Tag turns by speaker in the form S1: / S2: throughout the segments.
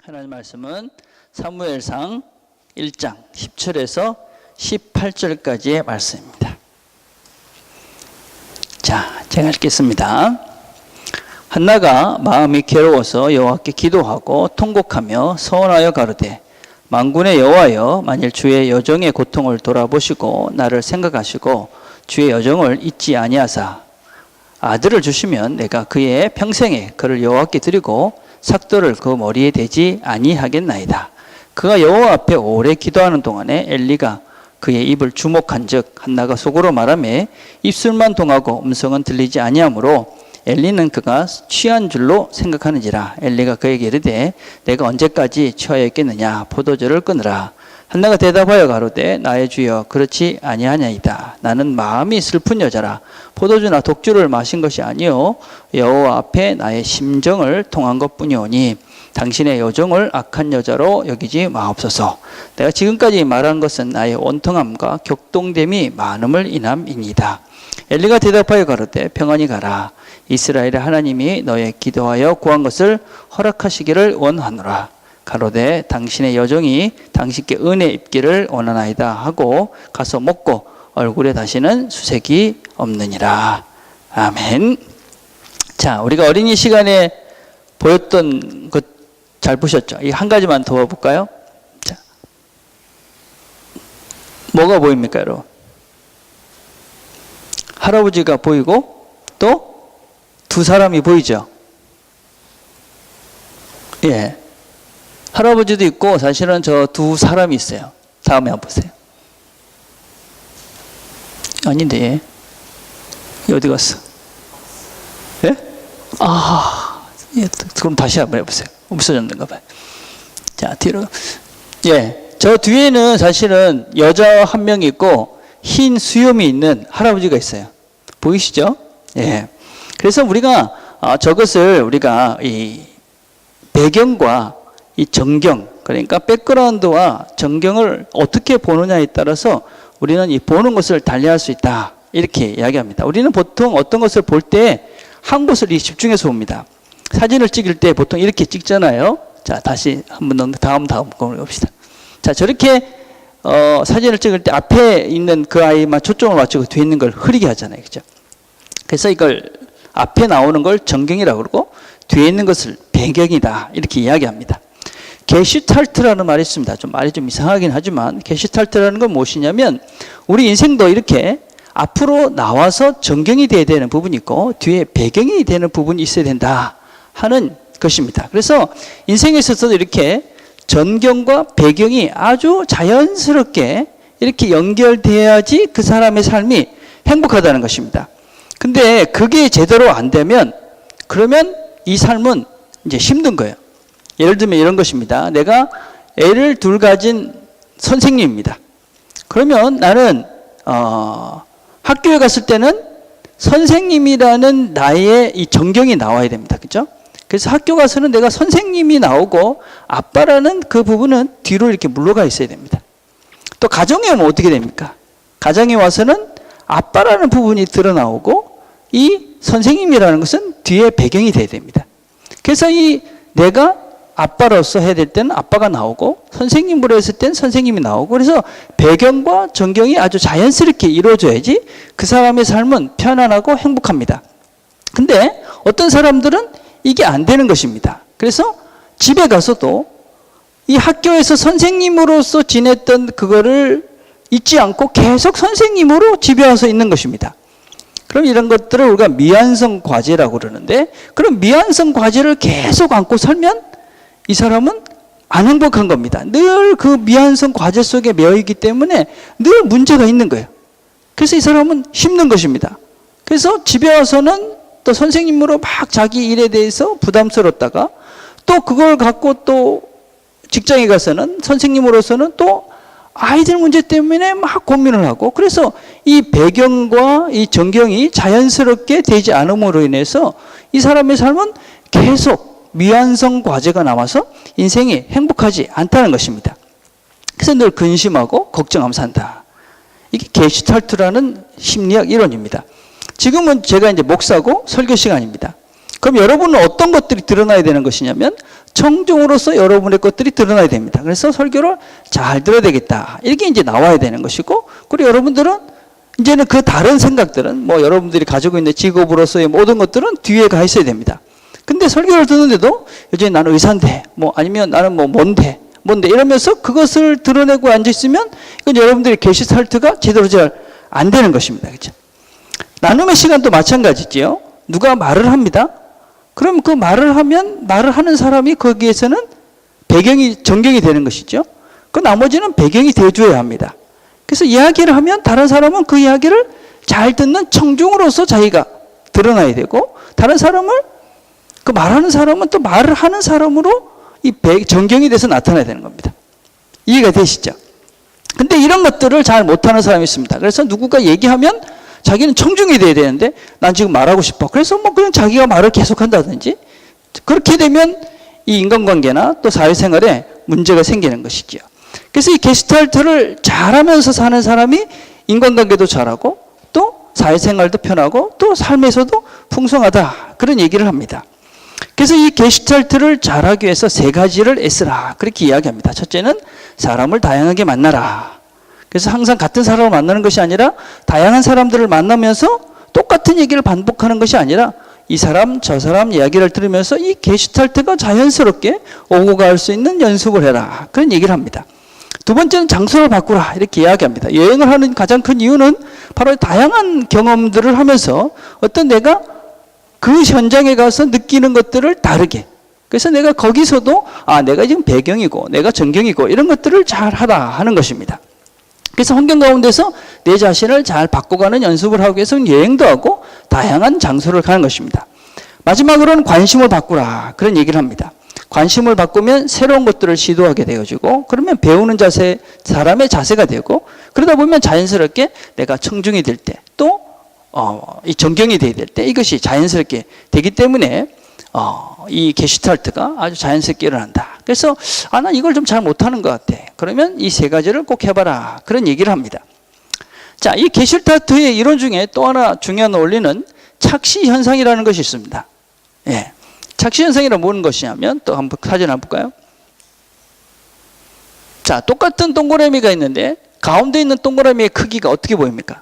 S1: 하나님 말씀은 사무엘상 1장 10절에서 18절까지의 말씀입니다. 자, 제가 읽겠습니다. 한나가 마음이 괴로워서 여호와께 기도하고 통곡하며 서원하여 가로되 만군의 여호와여, 만일 주의 여정의 고통을 돌아보시고 나를 생각하시고 주의 여정을 잊지 아니하사 아들을 주시면 내가 그의 평생에 그를 여호와께 드리고 삭도를 그 머리에 대지 아니하겠나이다. 그가 여호와 앞에 오래 기도하는 동안에 엘리가 그의 입을 주목한즉 한나가 속으로 말하매 입술만 동하고 음성은 들리지 아니하므로 엘리는 그가 취한 줄로 생각하는지라. 엘리가 그에게 이르되 내가 언제까지 취하여 있겠느냐, 포도주를 끊으라. 한나가 대답하여 가로되 나의 주여, 그렇지 아니하냐이다. 나는 마음이 슬픈 여자라. 포도주나 독주를 마신 것이 아니요 여호와 앞에 나의 심정을 통한 것뿐이오니 당신의 여정을 악한 여자로 여기지 마옵소서. 내가 지금까지 말한 것은 나의 원통함과 격동됨이 많음을 인함이니이다. 엘리가 대답하여 가로되 평안히 가라. 이스라엘의 하나님이 너의 기도하여 구한 것을 허락하시기를 원하노라. 가로되 당신의 여정이 당신께 은혜 입기를 원하나이다 하고 가서 먹고 얼굴에 다시는 수색이 없느니라. 아멘. 자, 우리가 어린이 시간에 보였던 것 잘 보셨죠? 이 한 가지만 더 볼까요? 자, 뭐가 보입니까, 여러분? 할아버지가 보이고 또 두 사람이 보이죠? 예. 할아버지도 있고 사실은 저 두 사람이 있어요. 다음에 한번 보세요. 아닌데, 어디 갔어? 예? 예, 그럼 다시 한번 해보세요. 없어졌는가 봐요. 자, 뒤로. 예. 저 뒤에는 사실은 여자 한 명 있고 흰 수염이 있는 할아버지가 있어요. 보이시죠? 예. 그래서 우리가 저것을 우리가 이 배경과 이 정경, 그러니까 백그라운드와 정경을 어떻게 보느냐에 따라서 우리는 이 보는 것을 달리할 수 있다, 이렇게 이야기합니다. 우리는 보통 어떤 것을 볼 때 한 곳을 집중해서 봅니다. 사진을 찍을 때 보통 이렇게 찍잖아요. 자, 다시 한번 다음 봅시다. 자, 저렇게 사진을 찍을 때 앞에 있는 그 아이만 초점을 맞추고 뒤에 있는 걸 흐리게 하잖아요, 그죠? 그래서 이걸 앞에 나오는 걸 정경이라고 그러고 뒤에 있는 것을 배경이다, 이렇게 이야기합니다. 게슈탈트라는 말이 있습니다. 좀 말이 좀 이상하긴 하지만 게슈탈트라는 건 무엇이냐면 우리 인생도 이렇게 앞으로 나와서 전경이 돼야 되는 부분이 있고 뒤에 배경이 되는 부분이 있어야 된다 하는 것입니다. 그래서 인생에 있어서도 이렇게 전경과 배경이 아주 자연스럽게 이렇게 연결돼야지 그 사람의 삶이 행복하다는 것입니다. 근데 그게 제대로 안 되면 그러면 이 삶은 이제 힘든 거예요. 예를 들면 이런 것입니다. 내가 애를 둘 가진 선생님입니다. 그러면 나는 학교에 갔을 때는 선생님이라는 나의 이 정경이 나와야 됩니다. 그렇죠? 그래서 학교 가서는 내가 선생님이 나오고 아빠라는 그 부분은 뒤로 이렇게 물러가 있어야 됩니다. 또 가정에 오면 어떻게 됩니까? 가정에 와서는 아빠라는 부분이 드러나오고 이 선생님이라는 것은 뒤에 배경이 돼야 됩니다. 그래서 이 내가 아빠로서 해야 될 때는 아빠가 나오고 선생님으로 했을 때는 선생님이 나오고, 그래서 배경과 전경이 아주 자연스럽게 이루어져야지 그 사람의 삶은 편안하고 행복합니다. 근데 어떤 사람들은 이게 안 되는 것입니다. 그래서 집에 가서도 이 학교에서 선생님으로서 지냈던 그거를 잊지 않고 계속 선생님으로 집에 와서 있는 것입니다. 그럼 이런 것들을 우리가 미완성 과제라고 그러는데, 그럼 미완성 과제를 계속 안고 살면 이 사람은 안 행복한 겁니다. 늘 그 미완성 과제 속에 매여있기 때문에 늘 문제가 있는 거예요. 그래서 이 사람은 힘든 것입니다. 그래서 집에 와서는 또 선생님으로 막 자기 일에 대해서 부담스럽다가 또 그걸 갖고 또 직장에 가서는 선생님으로서는 또 아이들 문제 때문에 막 고민을 하고, 그래서 이 배경과 이 전경이 자연스럽게 되지 않음으로 인해서 이 사람의 삶은 계속 미완성 과제가 남아서 인생이 행복하지 않다는 것입니다. 그래서 늘 근심하고 걱정하면서 산다. 이게 게슈탈트라는 심리학 이론입니다. 지금은 제가 이제 목사고 설교 시간입니다. 그럼 여러분은 어떤 것들이 드러나야 되는 것이냐면 청중으로서 여러분의 것들이 드러나야 됩니다. 그래서 설교를 잘 들어야 되겠다. 이렇게 이제 나와야 되는 것이고, 그리고 여러분들은 이제는 그 다른 생각들은 뭐 여러분들이 가지고 있는 직업으로서의 모든 것들은 뒤에 가 있어야 됩니다. 근데 설교를 듣는데도 여전히 나는 의사인데, 뭐 아니면 나는 뭐 뭔데 이러면서 그것을 드러내고 앉아있으면 이건 여러분들의 게슈탈트가 제대로 잘 안 되는 것입니다. 그렇죠? 나눔의 시간도 마찬가지지요. 누가 말을 합니다. 그럼 그 말을 하면 말을 하는 사람이 거기에서는 배경이 전경이 되는 것이죠. 그 나머지는 배경이 되어줘야 합니다. 그래서 이야기를 하면 다른 사람은 그 이야기를 잘 듣는 청중으로서 자기가 드러나야 되고, 다른 사람을 그 말하는 사람은 또 말을 하는 사람으로 이 전경이 돼서 나타나야 되는 겁니다. 이해가 되시죠? 근데 이런 것들을 잘 못하는 사람이 있습니다. 그래서 누군가 얘기하면 자기는 청중이 돼야 되는데 난 지금 말하고 싶어. 그래서 뭐 그냥 자기가 말을 계속한다든지, 그렇게 되면 이 인간관계나 또 사회생활에 문제가 생기는 것이죠. 그래서 이 게슈탈트를 잘하면서 사는 사람이 인간관계도 잘하고 또 사회생활도 편하고 또 삶에서도 풍성하다, 그런 얘기를 합니다. 그래서 이 게슈탈트를 잘하기 위해서 세 가지를 애쓰라, 그렇게 이야기합니다. 첫째는 사람을 다양하게 만나라. 그래서 항상 같은 사람을 만나는 것이 아니라 다양한 사람들을 만나면서 똑같은 얘기를 반복하는 것이 아니라 이 사람 저 사람 이야기를 들으면서 이 게슈탈트가 자연스럽게 오고 갈 수 있는 연습을 해라, 그런 얘기를 합니다. 두 번째는 장소를 바꾸라, 이렇게 이야기합니다. 여행을 하는 가장 큰 이유는 바로 다양한 경험들을 하면서 어떤 내가 그 현장에 가서 느끼는 것들을 다르게, 그래서 내가 거기서도 내가 지금 배경이고 내가 전경이고 이런 것들을 잘 하다 하는 것입니다. 그래서 환경 가운데서 내 자신을 잘 바꿔가는 연습을 하기 위해서는 여행도 하고 다양한 장소를 가는 것입니다. 마지막으로는 관심을 바꾸라, 그런 얘기를 합니다. 관심을 바꾸면 새로운 것들을 시도하게 되어지고, 그러면 배우는 자세, 사람의 자세가 되고, 그러다 보면 자연스럽게 내가 청중이 될 때, 또 이 전경이 돼야 될 때 이것이 자연스럽게 되기 때문에 이 게슈탈트가 아주 자연스럽게 일어난다. 그래서 난 이걸 좀 잘 못하는 것 같아. 그러면 이 세 가지를 꼭 해봐라, 그런 얘기를 합니다. 자, 이 게슈탈트의 이론 중에 또 하나 중요한 원리는 착시 현상이라는 것이 있습니다. 예. 착시 현상이란 무슨 것이냐면, 또 한번 사진 한번 볼까요? 자, 똑같은 동그라미가 있는데 가운데 있는 동그라미의 크기가 어떻게 보입니까?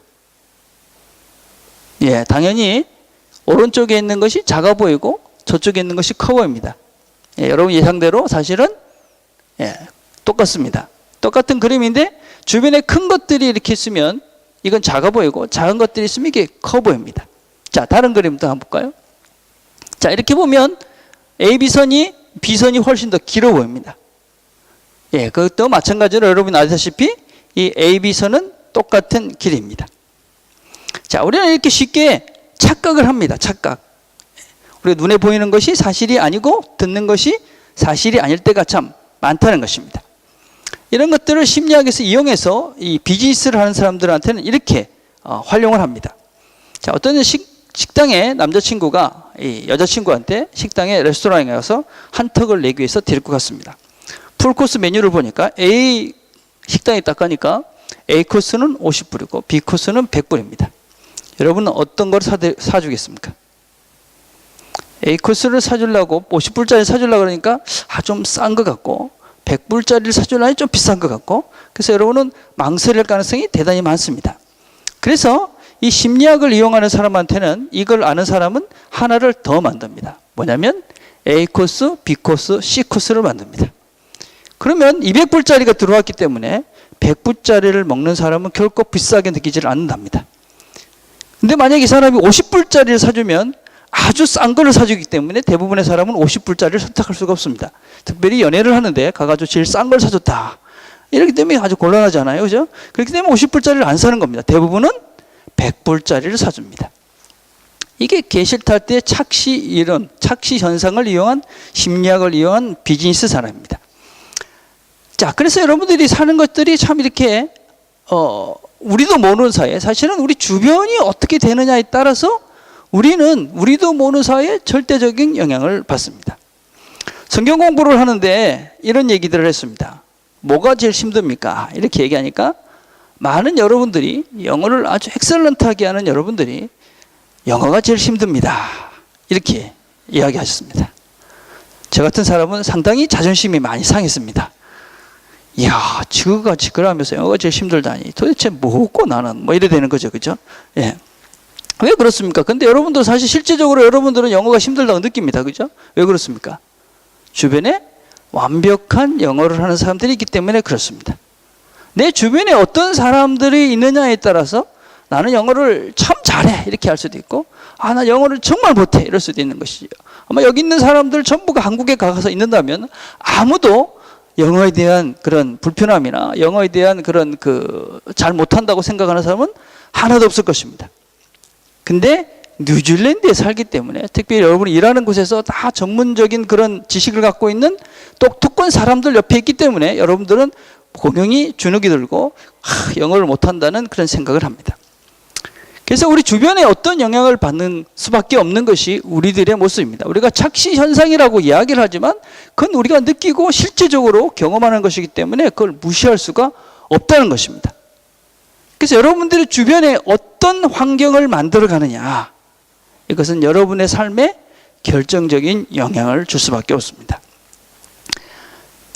S1: 예, 당연히 오른쪽에 있는 것이 작아 보이고 저쪽에 있는 것이 커 보입니다. 예, 여러분 예상대로 사실은 똑같습니다. 똑같은 그림인데 주변에 큰 것들이 이렇게 있으면 이건 작아 보이고 작은 것들이 있으면 이게 커 보입니다. 자, 다른 그림도 한번 볼까요? 자, 이렇게 보면 AB선이 B선이 훨씬 더 길어 보입니다. 예, 그것도 마찬가지로 여러분 아시다시피 이 AB선은 똑같은 길이입니다. 자, 우리는 이렇게 쉽게 착각을 합니다. 착각. 우리가 눈에 보이는 것이 사실이 아니고 듣는 것이 사실이 아닐 때가 참 많다는 것입니다. 이런 것들을 심리학에서 이용해서 이 비즈니스를 하는 사람들한테는 이렇게 활용을 합니다. 자, 어떤 식당에 남자친구가 이 여자친구한테 식당에 레스토랑에 가서 한턱을 내기 위해서 데리고 갔습니다. 풀코스 메뉴를 보니까 A 식당에 딱 가니까 A 코스는 50불이고 B 코스는 100불입니다. 여러분은 어떤 걸 사주겠습니까? A 코스를 사주려고 50불짜리 사주려고 그러니까 좀 싼 것 같고 100불짜리를 사주려니 좀 비싼 것 같고, 그래서 여러분은 망설일 가능성이 대단히 많습니다. 그래서 이 심리학을 이용하는 사람한테는 이걸 아는 사람은 하나를 더 만듭니다. 뭐냐면 A 코스, B 코스, C 코스를 만듭니다. 그러면 200불짜리가 들어왔기 때문에 100불짜리를 먹는 사람은 결코 비싸게 느끼지를 않는답니다. 근데 만약에 이 사람이 50불짜리를 사주면 아주 싼 거를 사주기 때문에 대부분의 사람은 50불짜리를 선택할 수가 없습니다. 특별히 연애를 하는데 가가지고 제일 싼 걸 사줬다, 이렇기 때문에 아주 곤란하잖아요, 그죠? 그렇기 때문에 50불짜리를 안 사는 겁니다. 대부분은 100불짜리를 사줍니다. 이게 게슈탈트의 착시 이론, 착시 현상을 이용한 심리학을 이용한 비즈니스 사람입니다. 자, 그래서 여러분들이 사는 것들이 참 이렇게 우리도 모르는 사이에, 사실은 우리 주변이 어떻게 되느냐에 따라서 우리도 모르는 사이에 절대적인 영향을 받습니다. 성경 공부를 하는데 이런 얘기들을 했습니다. 뭐가 제일 힘듭니까? 이렇게 얘기하니까 많은 여러분들이, 영어를 아주 엑셀런트하게 하는 여러분들이 영어가 제일 힘듭니다, 이렇게 이야기하셨습니다. 저 같은 사람은 상당히 자존심이 많이 상했습니다. 이야, 지금같이 그러면서 영어가 제일 힘들다니. 도대체 뭐고 나는. 뭐 이래 되는 거죠. 그죠? 예. 왜 그렇습니까? 근데 여러분들 사실 실제적으로 여러분들은 영어가 힘들다고 느낍니다. 그죠? 왜 그렇습니까? 주변에 완벽한 영어를 하는 사람들이 있기 때문에 그렇습니다. 내 주변에 어떤 사람들이 있느냐에 따라서 나는 영어를 참 잘해 이렇게 할 수도 있고, 아, 나 영어를 정말 못해 이럴 수도 있는 것이죠. 아마 여기 있는 사람들 전부가 한국에 가서 있는다면 아무도 영어에 대한 그런 불편함이나 영어에 대한 그런 잘 못한다고 생각하는 사람은 하나도 없을 것입니다. 근데 뉴질랜드에 살기 때문에, 특별히 여러분이 일하는 곳에서 다 전문적인 그런 지식을 갖고 있는 똑똑한 사람들 옆에 있기 때문에 여러분들은 공명히 주눅이 들고 영어를 못한다는 그런 생각을 합니다. 그래서 우리 주변에 어떤 영향을 받는 수밖에 없는 것이 우리들의 모습입니다. 우리가 착시 현상이라고 이야기를 하지만 그건 우리가 느끼고 실제적으로 경험하는 것이기 때문에 그걸 무시할 수가 없다는 것입니다. 그래서 여러분들의 주변에 어떤 환경을 만들어 가느냐, 이것은 여러분의 삶에 결정적인 영향을 줄 수밖에 없습니다.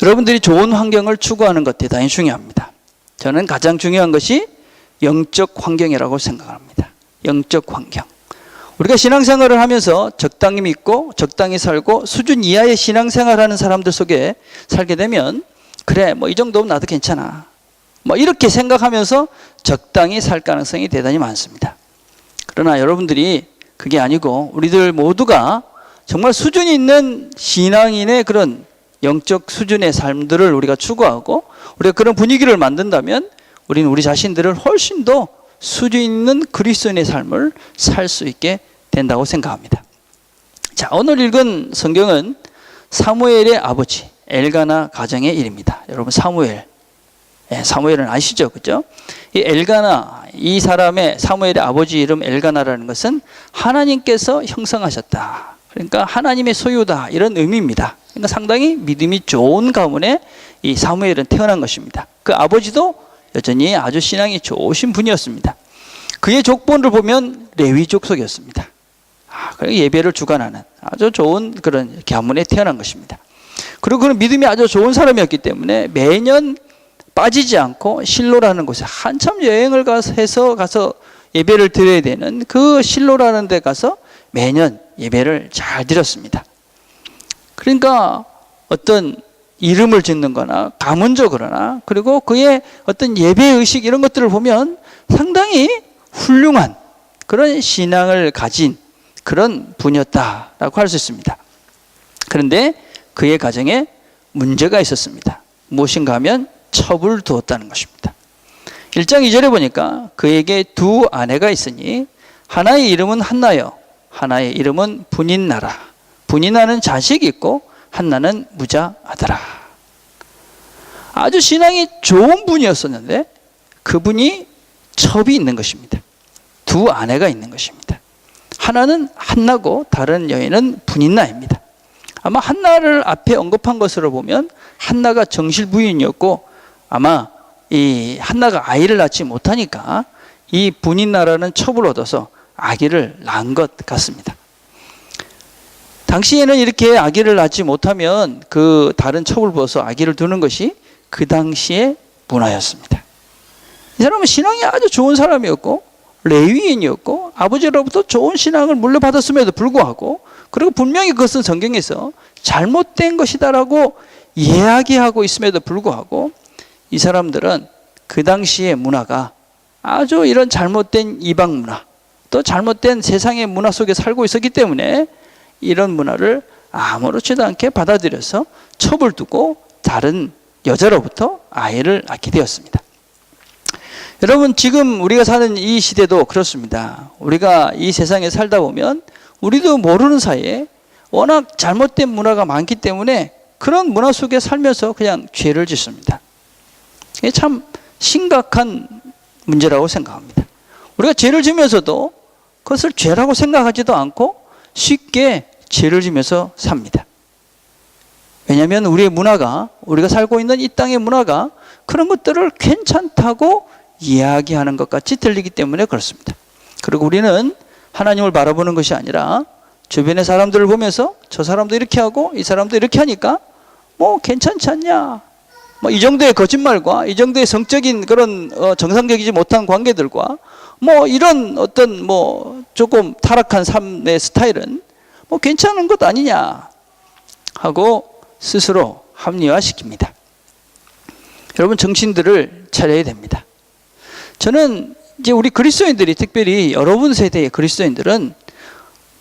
S1: 여러분들이 좋은 환경을 추구하는 것 대단히 중요합니다. 저는 가장 중요한 것이 영적 환경이라고 생각합니다. 영적 환경. 우리가 신앙생활을 하면서 적당히 믿고 적당히 살고 수준 이하의 신앙생활하는 사람들 속에 살게 되면, 그래 뭐 이 정도면 나도 괜찮아, 뭐 이렇게 생각하면서 적당히 살 가능성이 대단히 많습니다. 그러나 여러분들이 그게 아니고 우리들 모두가 정말 수준이 있는 신앙인의 그런 영적 수준의 삶들을 우리가 추구하고 우리가 그런 분위기를 만든다면 우리는 우리 자신들을 훨씬 더 수준 있는 그리스도인의 삶을 살 수 있게 된다고 생각합니다. 자, 오늘 읽은 성경은 사무엘의 아버지 엘가나 가정의 일입니다. 여러분 사무엘, 사무엘은 아시죠? 그죠? 이 엘가나, 이 사람의 사무엘의 아버지 이름 엘가나라는 것은 하나님께서 형성하셨다, 그러니까 하나님의 소유다, 이런 의미입니다. 그러니까 상당히 믿음이 좋은 가문에 이 사무엘은 태어난 것입니다. 그 아버지도 여전히 아주 신앙이 좋으신 분이었습니다. 그의 족보를 보면 레위 족속이었습니다. 그리고 예배를 주관하는 아주 좋은 그런 가문에 태어난 것입니다. 그리고 그는 믿음이 아주 좋은 사람이었기 때문에 매년 빠지지 않고 실로라는 곳에 한참 여행을 가서 예배를 드려야 되는 그 실로라는 데 가서 매년 예배를 잘 드렸습니다. 그러니까 어떤 이름을 짓는 거나 가문적으로나, 그리고 그의 어떤 예배의식 이런 것들을 보면 상당히 훌륭한 그런 신앙을 가진 그런 분이었다라고 할 수 있습니다. 그런데 그의 가정에 문제가 있었습니다. 무엇인가 하면 첩을 두었다는 것입니다. 1장 2절에 보니까 그에게 두 아내가 있으니 하나의 이름은 한나요, 하나의 이름은 분인나라. 분인나는 자식이 있고 한나는 무자하더라. 아주 신앙이 좋은 분이었었는데 그분이 첩이 있는 것입니다. 두 아내가 있는 것입니다. 하나는 한나고 다른 여인은 분인나입니다. 아마 한나를 앞에 언급한 것으로 보면 한나가 정실부인이었고, 아마 이 한나가 아이를 낳지 못하니까 이 분인나라는 첩을 얻어서 아기를 낳은 것 같습니다. 당시에는 이렇게 아기를 낳지 못하면 그 다른 첩을 부어서 아기를 두는 것이 그 당시의 문화였습니다. 이 사람은 신앙이 아주 좋은 사람이었고 레위인이었고 아버지로부터 좋은 신앙을 물려받았음에도 불구하고, 그리고 분명히 그것은 성경에서 잘못된 것이다라고 이야기하고 있음에도 불구하고 이 사람들은 그 당시의 문화가 아주 이런 잘못된 이방 문화, 또 잘못된 세상의 문화 속에 살고 있었기 때문에 이런 문화를 아무렇지도 않게 받아들여서 첩을 두고 다른 여자로부터 아이를 낳게 되었습니다. 여러분, 지금 우리가 사는 이 시대도 그렇습니다. 우리가 이 세상에 살다 보면 우리도 모르는 사이에 워낙 잘못된 문화가 많기 때문에 그런 문화 속에 살면서 그냥 죄를 짓습니다. 이게 참 심각한 문제라고 생각합니다. 우리가 죄를 지면서도 그것을 죄라고 생각하지도 않고 쉽게 죄를 지면서 삽니다. 왜냐하면 우리의 문화가, 우리가 살고 있는 이 땅의 문화가 그런 것들을 괜찮다고 이야기하는 것 같이 들리기 때문에 그렇습니다. 그리고 우리는 하나님을 바라보는 것이 아니라 주변의 사람들을 보면서 저 사람도 이렇게 하고 이 사람도 이렇게 하니까 뭐 괜찮지 않냐. 뭐 이 정도의 거짓말과 이 정도의 성적인 그런 정상적이지 못한 관계들과 뭐 이런 어떤 뭐 조금 타락한 삶의 스타일은 뭐 괜찮은 것 아니냐 하고 스스로 합리화시킵니다. 여러분, 정신들을 차려야 됩니다. 저는 이제 우리 그리스도인들이, 특별히 여러분 세대의 그리스도인들은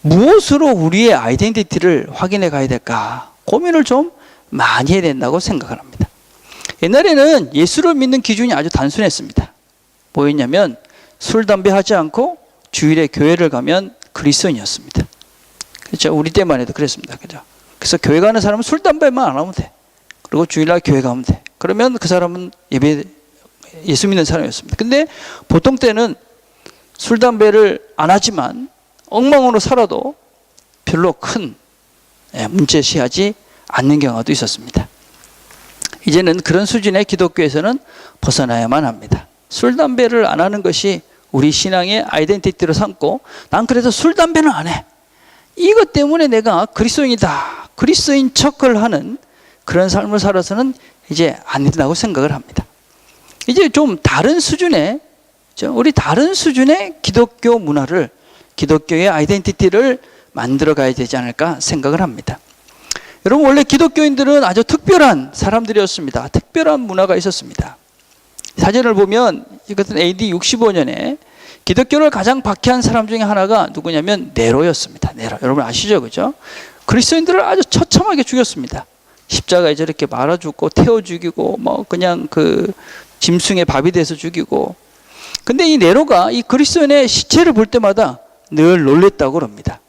S1: 무엇으로 우리의 아이덴티티를 확인해 가야 될까 고민을 좀 많이 해야 된다고 생각을 합니다. 옛날에는 예수를 믿는 기준이 아주 단순했습니다. 뭐였냐면 술, 담배 하지 않고 주일에 교회를 가면 그리스도인이었습니다. 그렇죠? 우리 때만 해도 그랬습니다. 그죠? 그래서 교회 가는 사람은 술, 담배만 안 하면 돼. 그리고 주일날 교회 가면 돼. 그러면 그 사람은 예수 믿는 사람이었습니다. 근데 보통 때는 술, 담배를 안 하지만 엉망으로 살아도 별로 큰 문제시하지 않는 경우도 있었습니다. 이제는 그런 수준의 기독교에서는 벗어나야만 합니다. 술, 담배를 안 하는 것이 우리 신앙의 아이덴티티로 삼고 난 그래서 술, 담배는 안 해. 이것 때문에 내가 그리스도인이다. 그리스도인 척을 하는 그런 삶을 살아서는 이제 안 된다고 생각을 합니다. 이제 좀 다른 수준의, 우리 다른 수준의 기독교 문화를, 기독교의 아이덴티티를 만들어 가야 되지 않을까 생각을 합니다. 여러분, 원래 기독교인들은 아주 특별한 사람들이었습니다. 특별한 문화가 있었습니다. 사전을 보면 이것은 AD 65년에 기독교를 가장 박해한 사람 중에 하나가 누구냐면 네로였습니다. 네로. 여러분 아시죠? 그죠? 그리스도인들을 아주 처참하게 죽였습니다. 십자가에 저렇게 말아 죽고 태워 죽이고 뭐 그냥 그 짐승의 밥이 돼서 죽이고. 근데 이 네로가 이 그리스도인의 시체를 볼 때마다 늘 놀랬다고 합니다.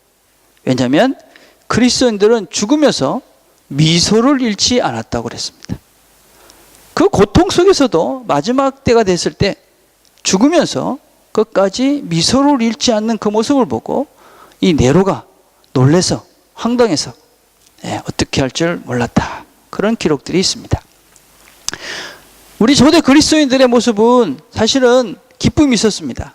S1: 왜냐하면 그리스도인들은 죽으면서 미소를 잃지 않았다고 그랬습니다. 그 고통 속에서도 마지막 때가 됐을 때 죽으면서 끝까지 미소를 잃지 않는 그 모습을 보고 이 네로가 놀래서 황당해서 어떻게 할 줄 몰랐다. 그런 기록들이 있습니다. 우리 초대 그리스도인들의 모습은 사실은 기쁨이 있었습니다.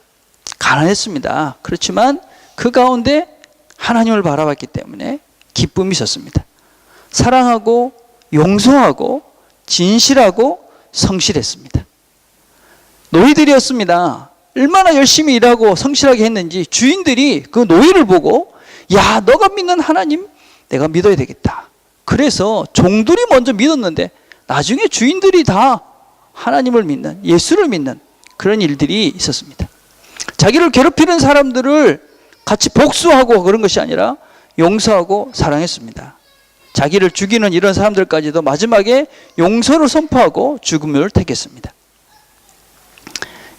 S1: 가난했습니다. 그렇지만 그 가운데 하나님을 바라봤기 때문에 기쁨이 있었습니다. 사랑하고 용서하고 진실하고 성실했습니다. 노예들이었습니다. 얼마나 열심히 일하고 성실하게 했는지 주인들이 그 노예를 보고 야, 너가 믿는 하나님 내가 믿어야 되겠다. 그래서 종들이 먼저 믿었는데 나중에 주인들이 다 하나님을 믿는, 예수를 믿는 그런 일들이 있었습니다. 자기를 괴롭히는 사람들을 같이 복수하고 그런 것이 아니라 용서하고 사랑했습니다. 자기를 죽이는 이런 사람들까지도 마지막에 용서를 선포하고 죽음을 택했습니다.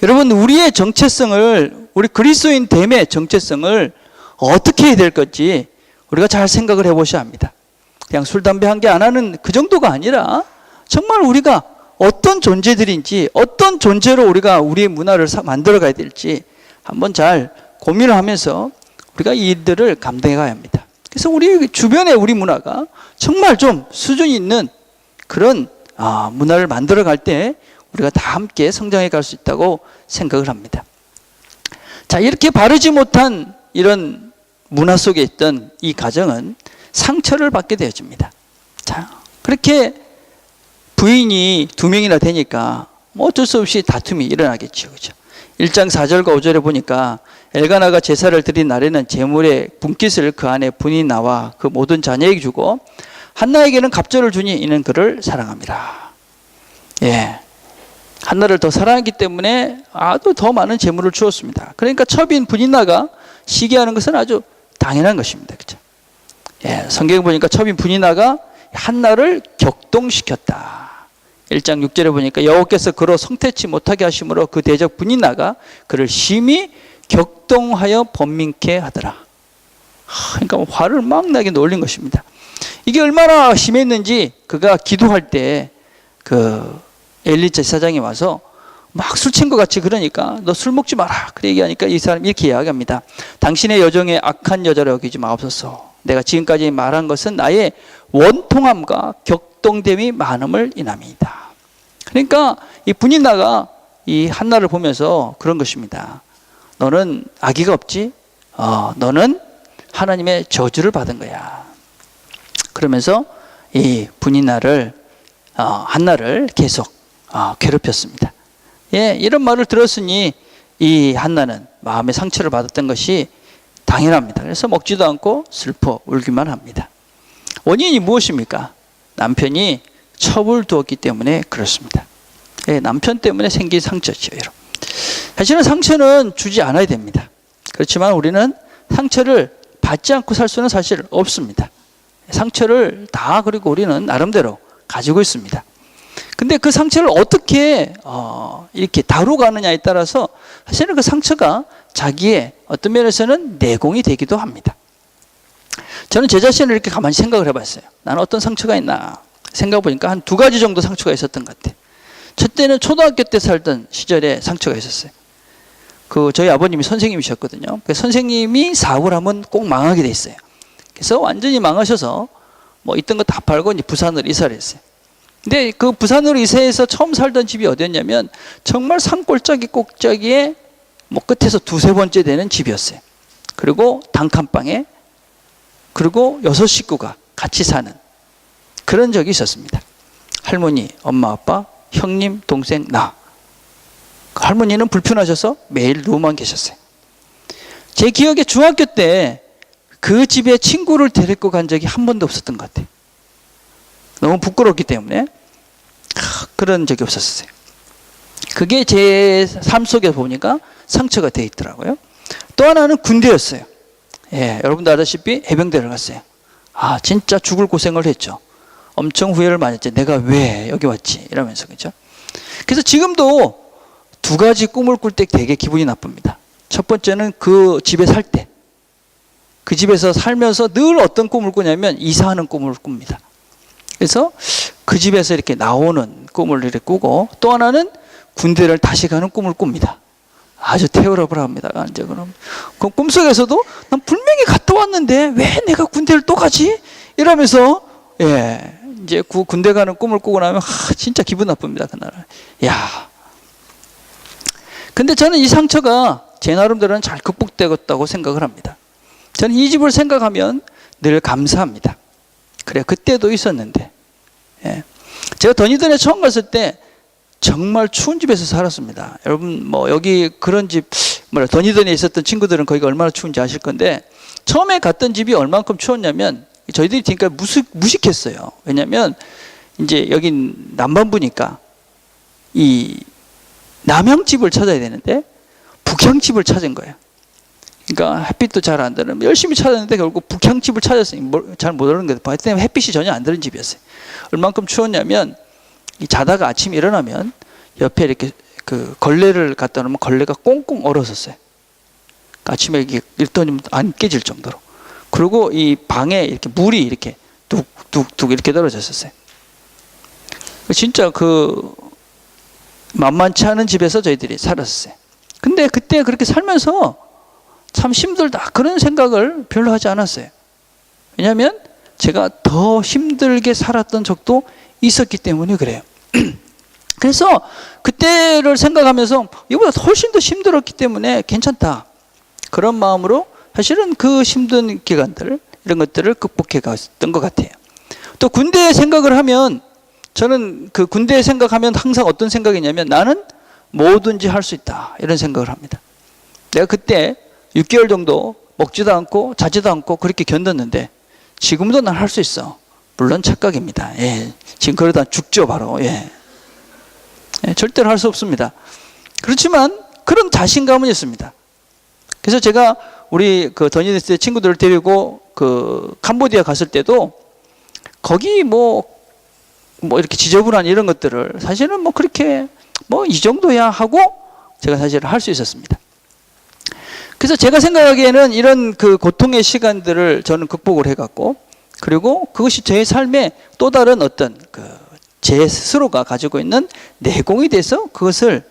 S1: 여러분, 우리의 정체성을, 우리 그리스도인 됨의 정체성을 어떻게 해야 될 건지 우리가 잘 생각을 해보셔야 합니다. 그냥 술, 담배 한 개 안 하는 그 정도가 아니라 정말 우리가 어떤 존재들인지, 어떤 존재로 우리가 우리의 문화를 만들어 가야 될지 한번 잘 고민을 하면서 우리가 이 일들을 감당해 가야 합니다. 그래서 우리 주변에 우리 문화가 정말 좀 수준 있는 그런 문화를 만들어 갈 때 우리가 다 함께 성장해 갈 수 있다고 생각을 합니다. 자, 이렇게 바르지 못한 이런 문화 속에 있던 이 가정은 상처를 받게 되어집니다. 자, 그렇게 부인이 2명이나 되니까 뭐 어쩔 수 없이 다툼이 일어나겠죠. 그죠? 1장 4절과 5절에 보니까 엘가나가 제사를 드린 날에는 제물의 분깃을 그 안에 분이 나와 그 모든 자녀에게 주고 한나에게는 갑절을 주니 이는 그를 사랑합니다. 예, 한나를 더 사랑하기 때문에 아주 더 많은 제물을 주었습니다. 그러니까 첩인 분이나가 시기하는 것은 아주 당연한 것입니다. 그죠? 예, 성경에 보니까 첩인 분이나가 한나를 격동시켰다. 1장 6절에 보니까 여호와께서 그로 성태치 못하게 하심으로 그 대적 분이나가 그를 심히 격동하여 번민케 하더라. 그러니까 화를 막 나게 놀린 것입니다. 이게 얼마나 심했는지 그가 기도할 때 그 엘리 제사장이 와서 막 술 친 것 같이 그러니까 너 술 먹지 마라. 그래 얘기하니까 이 사람이 이렇게 이야기합니다. 당신의 여종의 악한 여자로 여기지 마옵소서. 내가 지금까지 말한 것은 나의 원통함과 격동됨이 많음을 인함이다. 그러니까 이 분이나가 이 한나를 보면서 그런 것입니다. 너는 아기가 없지? 너는 하나님의 저주를 받은 거야. 그러면서 이 분이나를 한나를 계속 괴롭혔습니다. 예, 이런 말을 들었으니 이 한나는 마음의 상처를 받았던 것이 당연합니다. 그래서 먹지도 않고 슬퍼 울기만 합니다. 원인이 무엇입니까? 남편이 첩을 두었기 때문에 그렇습니다. 예, 남편 때문에 생긴 상처죠, 여러분. 사실은 상처는 주지 않아야 됩니다. 그렇지만 우리는 상처를 받지 않고 살 수는 사실 없습니다. 상처를 다 그리고 우리는 나름대로 가지고 있습니다. 근데 그 상처를 어떻게 이렇게 다루가느냐에 따라서 사실은 그 상처가 자기의 어떤 면에서는 내공이 되기도 합니다. 저는 제 자신을 이렇게 가만히 생각을 해봤어요. 나는 어떤 상처가 있나 생각해 보니까 한 2가지 정도 상처가 있었던 것 같아요. 첫째는 초등학교 때 살던 시절에 상처가 있었어요. 저희 아버님이 선생님이셨거든요. 선생님이 사업을 하면 꼭 망하게 돼 있어요. 그래서 완전히 망하셔서 뭐 있던 거 다 팔고 이제 부산으로 이사를 했어요. 근데 그 부산으로 이사해서 처음 살던 집이 어디였냐면 정말 산골짜기 꼭짜기에 뭐 끝에서 2-3번째 되는 집이었어요. 그리고 단칸방에 그리고 6식구가 같이 사는 그런 적이 있었습니다. 할머니, 엄마, 아빠, 형님, 동생, 나. 할머니는 불편하셔서 매일 누워만 계셨어요. 제 기억에 중학교 때 그 집에 친구를 데리고 간 적이 한 번도 없었던 것 같아요. 너무 부끄럽기 때문에 그런 적이 없었어요. 그게 제 삶 속에 보니까 상처가 되어 있더라고요. 또 하나는 군대였어요. 예, 여러분도 아다시피 해병대를 갔어요. 진짜 죽을 고생을 했죠. 엄청 후회를 많이 했죠. 내가 왜 여기 왔지? 이러면서, 그죠? 그래서 지금도 2가지 꿈을 꿀 때 되게 기분이 나쁩니다. 첫 번째는 그 집에 살 때, 그 집에서 살면서 늘 어떤 꿈을 꾸냐면 이사하는 꿈을 꿉니다. 그래서 그 집에서 이렇게 나오는 꿈을 이렇게 꾸고, 또 하나는 군대를 다시 가는 꿈을 꿉니다. 아주 태어럽을 합니다. 이제 그럼 그 꿈속에서도 난 분명히 갔다 왔는데 왜 내가 군대를 또 가지? 이러면서 이제 군대 가는 꿈을 꾸고 나면 진짜 기분 나쁩니다. 그날은. 근데 저는 이 상처가 제 나름대로는 잘 극복되었다고 생각을 합니다. 저는 이 집을 생각하면 늘 감사합니다. 그래, 그때도 있었는데. 제가 더니던에 처음 갔을 때 정말 추운 집에서 살았습니다. 여러분, 여기 그런 집, 더니던에 있었던 친구들은 거기가 얼마나 추운지 아실 건데, 처음에 갔던 집이 얼만큼 추웠냐면, 저희들이 그러니까 무식했어요. 왜냐면, 이제 여기 남반부니까, 이 남향집을 찾아야 되는데, 북향집을 찾은 거예요. 그러니까 햇빛도 잘 안 드는, 열심히 찾았는데 결국 북향집을 찾았으니 잘 못 오는 거예요. 하여튼 햇빛이 전혀 안 드는 집이었어요. 얼만큼 추웠냐면, 자다가 아침에 일어나면 옆에 이렇게 그 걸레를 갖다 놓으면 걸레가 꽁꽁 얼었었어요. 아침에 이게 일더니 안 깨질 정도로. 그리고 이 방에 이렇게 물이 이렇게 뚝뚝뚝 이렇게 떨어졌었어요. 진짜 만만치 않은 집에서 저희들이 살았어요. 근데 그때 그렇게 살면서 참 힘들다 그런 생각을 별로 하지 않았어요. 왜냐하면 제가 더 힘들게 살았던 적도 있었기 때문에 그래요. 그래서 그때를 생각하면서 이보다 훨씬 더 힘들었기 때문에 괜찮다. 그런 마음으로 사실은 그 힘든 기간들 이런 것들을 극복해 갔던 것 같아요. 또 군대 생각을 하면 저는 그 군대 생각하면 항상 어떤 생각이냐면 나는 뭐든지 할 수 있다 이런 생각을 합니다. 내가 그때 6개월 정도 먹지도 않고 자지도 않고 그렇게 견뎠는데 지금도 난 할 수 있어. 물론 착각입니다. 지금 그러다 죽죠 바로. 절대로 할 수 없습니다. 그렇지만 그런 자신감은 있습니다. 그래서 제가 우리 그 더니던스 친구들을 데리고 그 캄보디아 갔을 때도 거기 뭐 이렇게 지저분한 이런 것들을 사실은 그렇게 이 정도야 하고 제가 사실 할 수 있었습니다. 그래서 제가 생각하기에는 이런 그 고통의 시간들을 저는 극복을 해갔고, 그리고 그것이 제 삶의 또 다른 어떤 제 스스로가 가지고 있는 내공이 돼서 그것을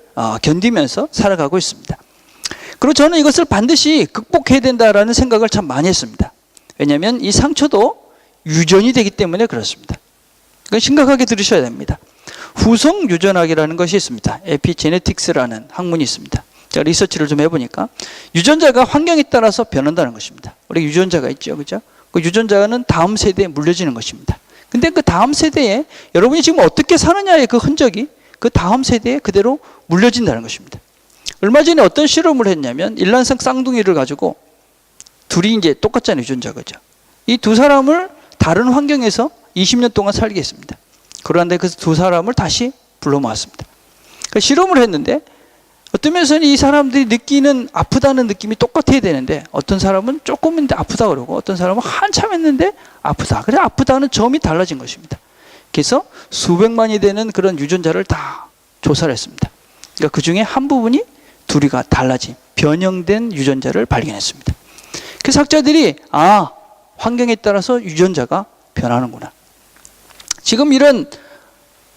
S1: 견디면서 살아가고 있습니다. 그리고 저는 이것을 반드시 극복해야 된다라는 생각을 참 많이 했습니다. 왜냐하면 이 상처도 유전이 되기 때문에 그렇습니다. 이건 심각하게 들으셔야 됩니다. 후성 유전학이라는 것이 있습니다. 에피제네틱스라는 학문이 있습니다. 제가 리서치를 좀 해보니까 유전자가 환경에 따라서 변한다는 것입니다. 우리 유전자가 있죠, 그죠? 그 유전자는 다음 세대에 물려지는 것입니다. 근데 그 다음 세대에 여러분이 지금 어떻게 사느냐의 그 흔적이 그 다음 세대에 그대로 물려진다는 것입니다. 얼마 전에 어떤 실험을 했냐면 일란성 쌍둥이를 가지고 둘이 이제 똑같잖아요, 유전자가. 그죠? 이 두 사람을 다른 환경에서 20년 동안 살게 했습니다. 그런데 그 두 사람을 다시 불러 모았습니다. 그 실험을 했는데 어떤 면에서는 이 사람들이 느끼는 아프다는 느낌이 똑같아야 되는데 어떤 사람은 조금 했는데 아프다 그러고 어떤 사람은 한참 했는데 아프다. 그래서 아프다는 점이 달라진 것입니다. 그래서 수백만이 되는 그런 유전자를 다 조사를 했습니다. 그러니까 그 중에 한 부분이 둘이가 달라진 변형된 유전자를 발견했습니다. 그래서 학자들이 환경에 따라서 유전자가 변하는구나. 지금 이런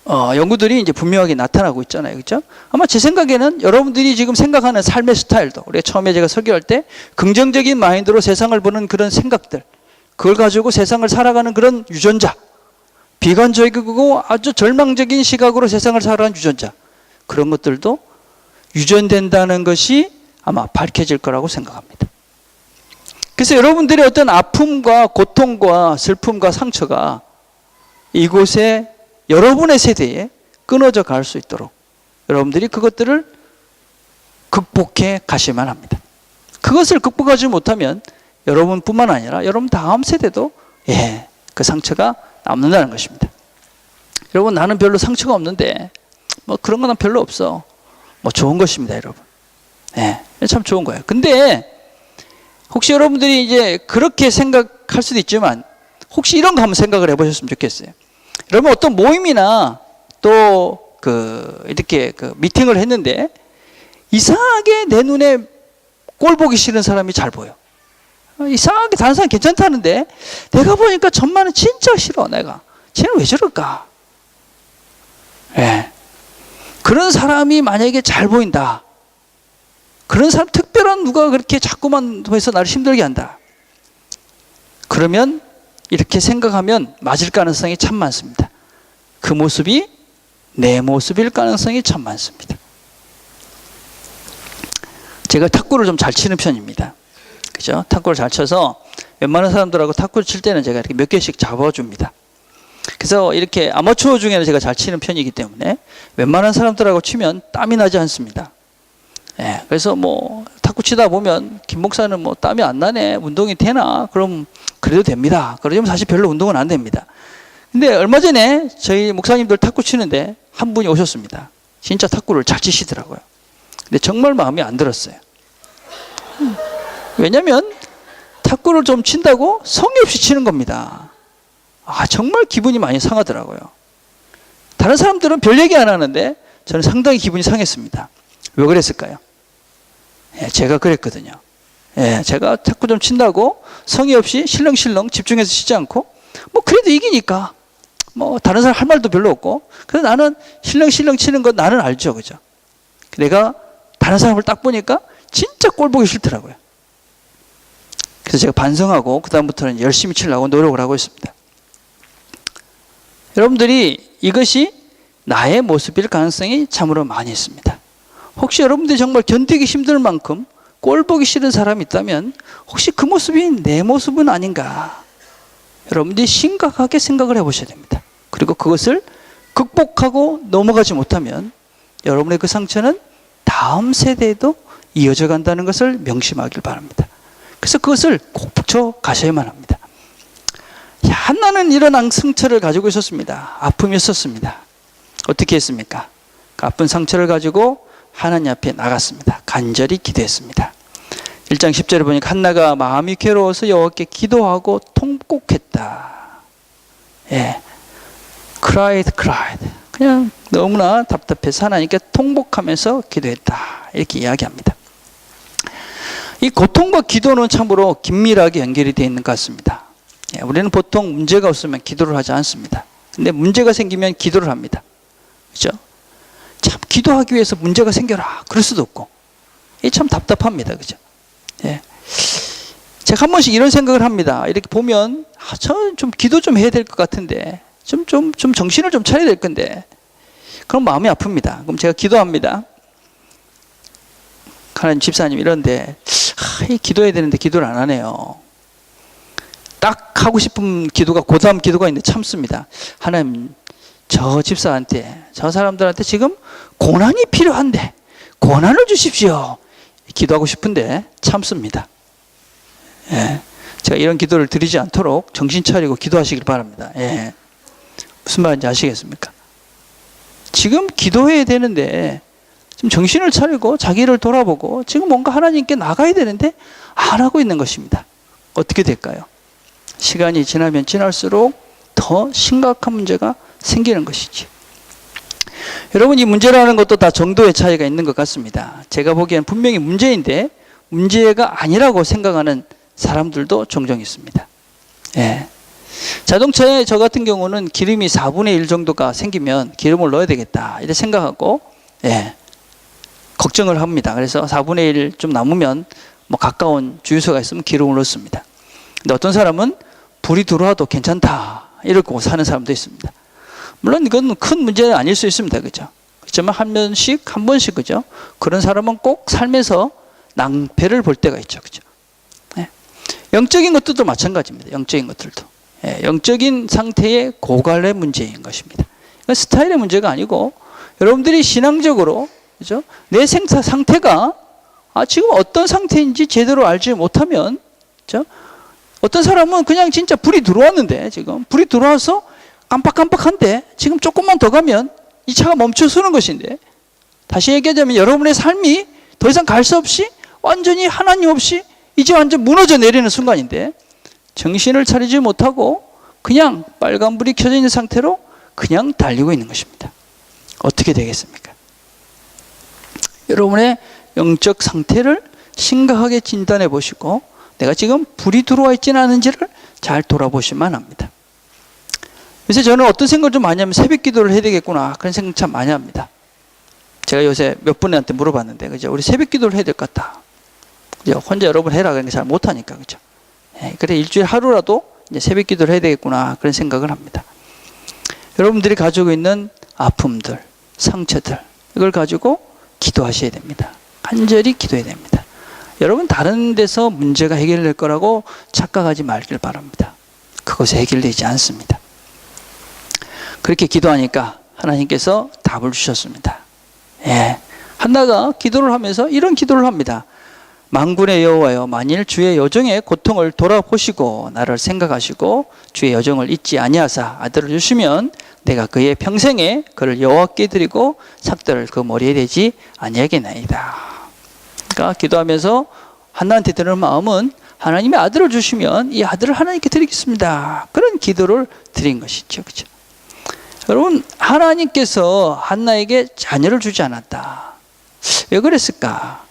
S1: 연구들이 이제 분명하게 나타나고 있잖아요. 그렇죠? 아마 제 생각에는 여러분들이 지금 생각하는 삶의 스타일도 우리가 처음에 제가 설교할 때 긍정적인 마인드로 세상을 보는 그런 생각들, 그걸 가지고 세상을 살아가는 그런 유전자, 비관적이고 아주 절망적인 시각으로 세상을 살아가는 유전자, 그런 것들도 유전된다는 것이 아마 밝혀질 거라고 생각합니다. 그래서 여러분들의 어떤 아픔과 고통과 슬픔과 상처가 이곳에 여러분의 세대에 끊어져 갈 수 있도록 여러분들이 그것들을 극복해 가셔야만 합니다. 그것을 극복하지 못하면 여러분뿐만 아니라 여러분 다음 세대도 그 상처가 남는다는 것입니다. 여러분, 나는 별로 상처가 없는데 뭐 그런 건 별로 없어. 뭐 좋은 것입니다, 여러분. 참 좋은 거예요. 근데 혹시 여러분들이 이제 그렇게 생각할 수도 있지만 혹시 이런 거 한번 생각을 해보셨으면 좋겠어요. 여러분, 어떤 모임이나 또 이렇게 미팅을 했는데 이상하게 내 눈에 꼴 보기 싫은 사람이 잘 보여. 이상하게 다른 사람 괜찮다는데 내가 보니까 전만은 진짜 싫어. 내가 쟤는 왜 저럴까? 그런 사람이 만약에 잘 보인다. 그런 사람, 특별한 누가 그렇게 자꾸만 해서 나를 힘들게 한다. 그러면 이렇게 생각하면 맞을 가능성이 참 많습니다. 그 모습이 내 모습일 가능성이 참 많습니다. 제가 탁구를 좀 잘 치는 편입니다. 그죠? 탁구를 잘 쳐서 웬만한 사람들하고 탁구를 칠 때는 제가 이렇게 몇 개씩 잡아줍니다. 그래서 이렇게 아마추어 중에는 제가 잘 치는 편이기 때문에 웬만한 사람들하고 치면 땀이 나지 않습니다. 그래서 뭐 탁구 치다 보면 김 목사는 뭐 땀이 안 나네, 운동이 되나? 그럼 그래도 됩니다. 그러면 사실 별로 운동은 안 됩니다. 근데 얼마 전에 저희 목사님들 탁구 치는데 한 분이 오셨습니다. 진짜 탁구를 잘 치시더라고요. 근데 정말 마음에 안 들었어요. 왜냐면 탁구를 좀 친다고 성의 없이 치는 겁니다. 정말 기분이 많이 상하더라고요. 다른 사람들은 별 얘기 안 하는데 저는 상당히 기분이 상했습니다. 왜 그랬을까요? 제가 그랬거든요. 제가 탁구 좀 친다고 성의 없이 실렁실렁 집중해서 치지 않고 뭐 그래도 이기니까 뭐 다른 사람 할 말도 별로 없고 그래서 나는 실렁실렁 치는 건 나는 알죠. 그죠? 내가 다른 사람을 딱 보니까 진짜 꼴 보기 싫더라고요. 그래서 제가 반성하고 그다음부터는 열심히 치려고 노력을 하고 있습니다. 여러분들이 이것이 나의 모습일 가능성이 참으로 많이 있습니다. 혹시 여러분들이 정말 견디기 힘들 만큼 꼴 보기 싫은 사람이 있다면 혹시 그 모습이 내 모습은 아닌가? 여러분들이 심각하게 생각을 해보셔야 됩니다. 그리고 그것을 극복하고 넘어가지 못하면 여러분의 그 상처는 다음 세대에도 이어져 간다는 것을 명심하길 바랍니다. 그래서 그것을 꼭 붙여가셔야만 합니다. 한나는 이런 상처를 가지고 있었습니다. 아픔이 있었습니다. 어떻게 했습니까? 그 아픈 상처를 가지고 하나님 앞에 나갔습니다. 간절히 기도했습니다. 1장 10절에 보니까 한나가 마음이 괴로워서 여호와께 기도하고 통곡했다. cried. 그냥 너무나 답답해서 하나님께 통곡하면서 기도했다. 이렇게 이야기합니다. 이 고통과 기도는 참으로 긴밀하게 연결이 되어 있는 것 같습니다. 우리는 보통 문제가 없으면 기도를 하지 않습니다. 근데 문제가 생기면 기도를 합니다. 그렇죠? 참 기도하기 위해서 문제가 생겨라 그럴 수도 없고 이게 참 답답합니다. 그죠? 제가 한 번씩 이런 생각을 합니다. 이렇게 보면 저는 좀 기도 좀 해야 될 것 같은데 좀 정신을 좀 차려야 될 건데 그럼 마음이 아픕니다. 그럼 제가 기도합니다. 하나님 집사님 이런데 기도해야 되는데 기도를 안 하네요. 딱 하고 싶은 기도가 그 다음 기도가 있는데 참습니다. 하나님 저 집사한테 저 사람들한테 지금 고난이 필요한데 고난을 주십시오. 기도하고 싶은데 참습니다. 예. 제가 이런 기도를 드리지 않도록 정신 차리고 기도하시길 바랍니다. 예. 무슨 말인지 아시겠습니까? 지금 기도해야 되는데 지금 정신을 차리고 자기를 돌아보고 지금 뭔가 하나님께 나가야 되는데 안 하고 있는 것입니다. 어떻게 될까요? 시간이 지나면 지날수록 더 심각한 문제가 생기는 것이지. 여러분, 이 문제라는 것도 다 정도의 차이가 있는 것 같습니다. 제가 보기엔 분명히 문제인데 문제가 아니라고 생각하는 사람들도 종종 있습니다. 예. 자동차에 저 같은 경우는 기름이 4분의 1 정도가 생기면 기름을 넣어야 되겠다 이렇게 생각하고 예, 걱정을 합니다. 그래서 4분의 1 좀 남으면 뭐 가까운 주유소가 있으면 기름을 넣습니다. 근데 어떤 사람은 불이 들어와도 괜찮다 이러고 사는 사람도 있습니다. 물론 이건 큰 문제는 아닐 수 있습니다. 그죠? 그렇지만 한 번씩 그죠? 그런 사람은 꼭 삶에서 낭패를 볼 때가 있죠. 그죠? 네. 영적인 것들도 마찬가지입니다. 영적인 것들도. 예, 영적인 상태의 고갈의 문제인 것입니다. 스타일의 문제가 아니고 여러분들이 신앙적으로 그죠? 내 상태가 지금 어떤 상태인지 제대로 알지 못하면 그죠? 어떤 사람은 그냥 진짜 불이 들어왔는데 지금 불이 들어와서 깜빡깜빡한데 지금 조금만 더 가면 이 차가 멈춰서는 것인데 다시 얘기하자면 여러분의 삶이 더 이상 갈 수 없이 완전히 하나님 없이 이제 완전 무너져 내리는 순간인데 정신을 차리지 못하고 그냥 빨간불이 켜져 있는 상태로 그냥 달리고 있는 것입니다. 어떻게 되겠습니까? 여러분의 영적 상태를 심각하게 진단해 보시고 내가 지금 불이 들어와 있지는 않은지를 잘 돌아보시면 합니다. 요새 저는 어떤 생각을 좀 많이 하면 새벽 기도를 해야 되겠구나 그런 생각 참 많이 합니다. 제가 요새 몇 분한테 물어봤는데 그죠? 우리 새벽 기도를 해야 될 것 같다. 그죠? 혼자 여러분 해라 그러니까 잘 못하니까 그죠? 예, 그래 일주일 하루라도 이제 새벽 기도를 해야 되겠구나 그런 생각을 합니다. 여러분들이 가지고 있는 아픔들, 상처들 이걸 가지고 기도하셔야 됩니다. 간절히 기도해야 됩니다. 여러분 다른 데서 문제가 해결될 거라고 착각하지 말길 바랍니다. 그것이 해결되지 않습니다. 그렇게 기도하니까 하나님께서 답을 주셨습니다. 예, 한나가 기도를 하면서 이런 기도를 합니다. 만군의 여호와여 만일 주의 여종의 고통을 돌아보시고 나를 생각하시고 주의 여종을 잊지 아니하사 아들을 주시면 내가 그의 평생에 그를 여호와께 드리고 삭도를 그 머리에 대지 아니하겠나이다. 그러니까 기도하면서 한나한테 드는 마음은 하나님의 아들을 주시면 이 아들을 하나님께 드리겠습니다. 그런 기도를 드린 것이죠. 그렇죠? 여러분 하나님께서 한나에게 자녀를 주지 않았다. 왜 그랬을까?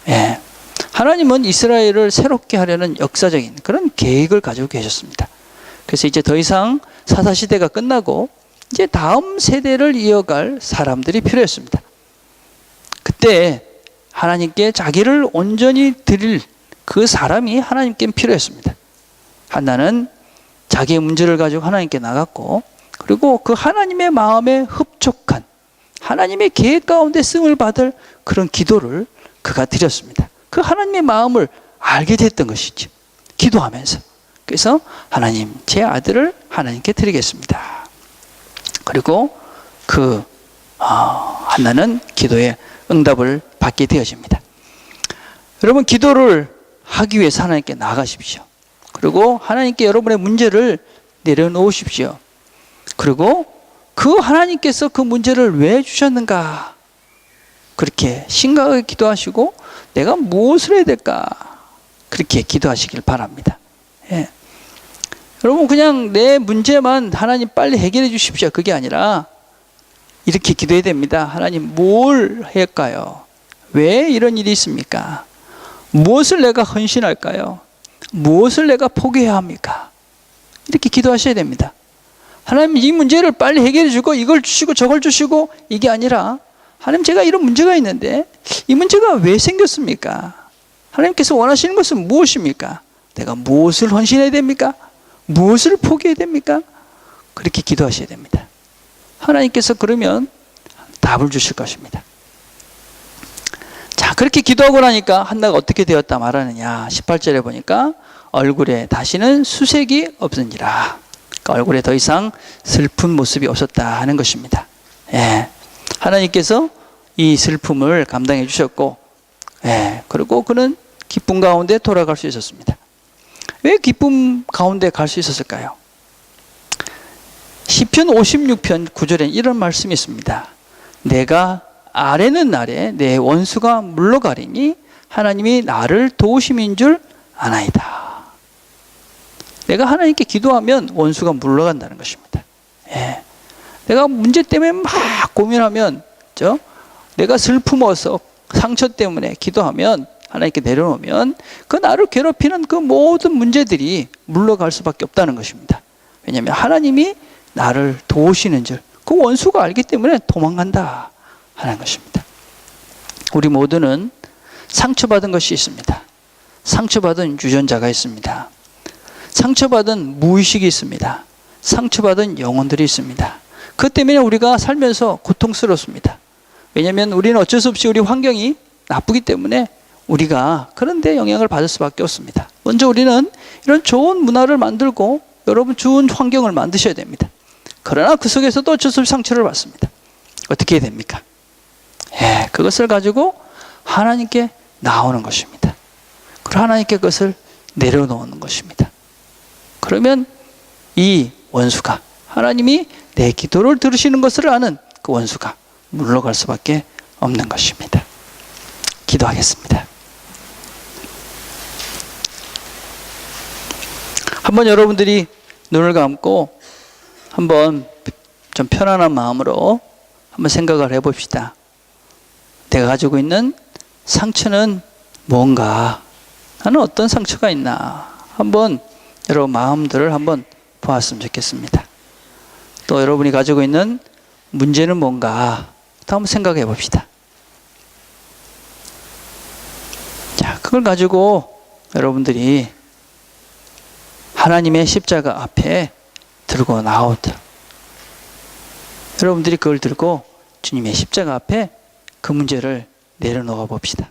S1: 예. 하나님은 이스라엘을 새롭게 하려는 역사적인 그런 계획을 가지고 계셨습니다. 그래서 이제 더 이상 사사시대가 끝나고 이제 다음 세대를 이어갈 사람들이 필요했습니다. 그때 하나님께 자기를 온전히 드릴 그 사람이 하나님께 필요했습니다. 한나는 자기의 문제를 가지고 하나님께 나갔고 그리고 그 하나님의 마음에 흡족한 하나님의 계획 가운데 쓰임을 받을 그런 기도를 그가 드렸습니다. 그 하나님의 마음을 알게 됐던 것이죠. 기도하면서. 그래서 하나님, 제 아들을 하나님께 드리겠습니다. 그리고 한나는 기도에 응답을 받게 되어집니다. 여러분 기도를 하기 위해서 하나님께 나아가십시오. 그리고 하나님께 여러분의 문제를 내려놓으십시오. 그리고 그 하나님께서 그 문제를 왜 주셨는가 그렇게 심각하게 기도하시고 내가 무엇을 해야 될까 그렇게 기도하시길 바랍니다. 예. 여러분 그냥 내 문제만 하나님 빨리 해결해 주십시오 그게 아니라 이렇게 기도해야 됩니다. 하나님 뭘 할까요? 왜 이런 일이 있습니까? 무엇을 내가 헌신할까요? 무엇을 내가 포기해야 합니까? 이렇게 기도하셔야 됩니다. 하나님 이 문제를 빨리 해결해 주고 이걸 주시고 저걸 주시고 이게 아니라 하나님 제가 이런 문제가 있는데 이 문제가 왜 생겼습니까? 하나님께서 원하시는 것은 무엇입니까? 내가 무엇을 헌신해야 됩니까? 무엇을 포기해야 됩니까? 그렇게 기도하셔야 됩니다. 하나님께서 그러면 답을 주실 것입니다. 자, 그렇게 기도하고 나니까 한나가 어떻게 되었다 말하느냐. 18절에 보니까 얼굴에 다시는 수색이 없으니라. 그러니까 얼굴에 더 이상 슬픈 모습이 없었다 하는 것입니다. 예. 하나님께서 이 슬픔을 감당해 주셨고, 예. 그리고 그는 기쁨 가운데 돌아갈 수 있었습니다. 왜 기쁨 가운데 갈 수 있었을까요? 시편 56편 9절에 이런 말씀이 있습니다. 내가 아뢰는 날에 내 원수가 물러가리니 하나님이 나를 도우심인 줄 아나이다. 내가 하나님께 기도하면 원수가 물러간다는 것입니다. 예. 내가 문제 때문에 막 고민하면, 내가 슬픔어서 상처 때문에 기도하면, 하나님께 내려놓으면 그 나를 괴롭히는 그 모든 문제들이 물러갈 수밖에 없다는 것입니다. 왜냐하면 하나님이 나를 도우시는 줄 그 원수가 알기 때문에 도망간다 하는 것입니다. 우리 모두는 상처받은 것이 있습니다. 상처받은 유전자가 있습니다. 상처받은 무의식이 있습니다. 상처받은 영혼들이 있습니다. 그 때문에 우리가 살면서 고통스럽습니다. 왜냐하면 우리는 어쩔 수 없이 우리 환경이 나쁘기 때문에 우리가 그런데 영향을 받을 수밖에 없습니다. 먼저 우리는 이런 좋은 문화를 만들고 여러분 좋은 환경을 만드셔야 됩니다. 그러나 그 속에서도 어쩔 수 없이 상처를 받습니다. 어떻게 해야 됩니까? 예, 그것을 가지고 하나님께 나오는 것입니다. 그리고 하나님께 그것을 내려놓는 것입니다. 그러면 이 원수가, 하나님이 내 기도를 들으시는 것을 아는 그 원수가 물러갈 수밖에 없는 것입니다. 기도하겠습니다. 한번 여러분들이 눈을 감고 한번 좀 편안한 마음으로 한번 생각을 해봅시다. 내가 가지고 있는 상처는 뭔가? 나는 어떤 상처가 있나? 한번 여러분 마음들을 한번 보았으면 좋겠습니다. 또 여러분이 가지고 있는 문제는 뭔가? 또 한번 생각해 봅시다. 자, 그걸 가지고 여러분들이 하나님의 십자가 앞에 들고 나오다. 여러분들이 그걸 들고 주님의 십자가 앞에 그 문제를 내려놓아 봅시다.